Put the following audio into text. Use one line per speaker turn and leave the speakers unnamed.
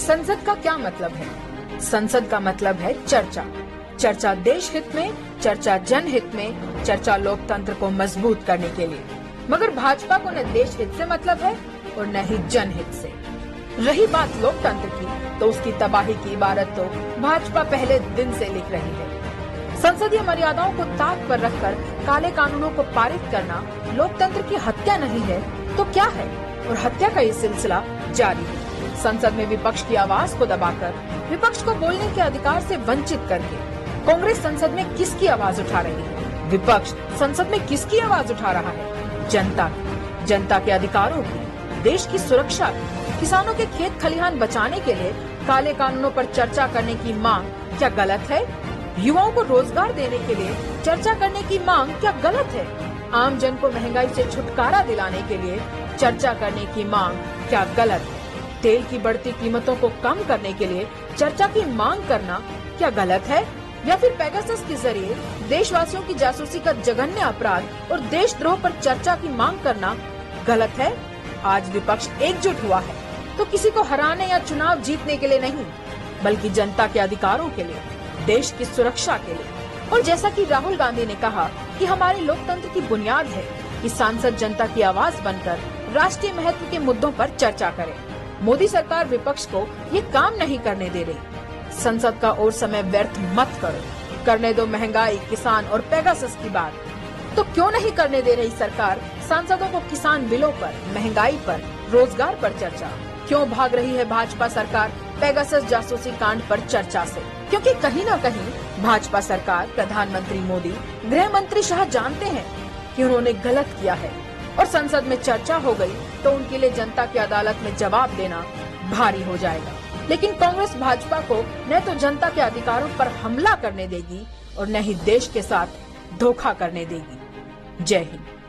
संसद का क्या मतलब है? संसद का मतलब है चर्चा। चर्चा देश हित में, चर्चा जनहित में, चर्चा लोकतंत्र को मजबूत करने के लिए। मगर भाजपा को न देश हित से मतलब है और न ही जनहित से। रही बात लोकतंत्र की, तो उसकी तबाही की इबारत तो भाजपा पहले दिन से लिख रही है। संसदीय मर्यादाओं को ताक पर रखकर काले कानूनों को पारित करना लोकतंत्र की हत्या नहीं है तो क्या है? और हत्या का ये सिलसिला जारी है। संसद में विपक्ष की आवाज को दबाकर, विपक्ष को बोलने के अधिकार से वंचित करके कांग्रेस संसद में किसकी आवाज उठा रही है? विपक्ष संसद में किसकी आवाज उठा रहा है? जनता की। जनता के अधिकारों की, देश की सुरक्षा की। किसानों के खेत खलिहान बचाने के लिए काले कानूनों पर चर्चा करने की मांग क्या गलत है? युवाओं को रोजगार देने के लिए चर्चा करने की मांग क्या गलत है? आम जन को महंगाई से छुटकारा दिलाने के लिए चर्चा करने की मांग क्या गलत है? तेल की बढ़ती कीमतों को कम करने के लिए चर्चा की मांग करना क्या गलत है? या फिर पेगासस के जरिए देशवासियों की जासूसी का जघन्य अपराध और देशद्रोह पर चर्चा की मांग करना गलत है? आज विपक्ष एकजुट हुआ है तो किसी को हराने या चुनाव जीतने के लिए नहीं, बल्कि जनता के अधिकारों के लिए, देश की सुरक्षा के लिए। और जैसा कि राहुल गांधी ने कहा कि हमारे लोकतंत्र की बुनियाद है कि सांसद जनता की आवाज बनकर राष्ट्रीय महत्व के मुद्दों पर चर्चा करे। मोदी सरकार विपक्ष को ये काम नहीं करने दे रही। संसद का और समय व्यर्थ मत करो। करने दो महंगाई, किसान और पेगासस की बात। तो क्यों नहीं करने दे रही सरकार सांसदों को किसान बिलों पर, महंगाई पर, रोजगार पर चर्चा? क्यों भाग रही है भाजपा सरकार पेगासस जासूसी कांड पर चर्चा से? क्योंकि कहीं न कहीं भाजपा सरकार, प्रधानमंत्री मोदी, गृह मंत्री शाह जानते हैं कि उन्होंने गलत किया है और संसद में चर्चा हो गई तो उनके लिए जनता की अदालत में जवाब देना भारी हो जाएगा। लेकिन कांग्रेस भाजपा को न तो जनता के अधिकारों पर हमला करने देगी और न ही देश के साथ धोखा करने देगी। जय हिंद।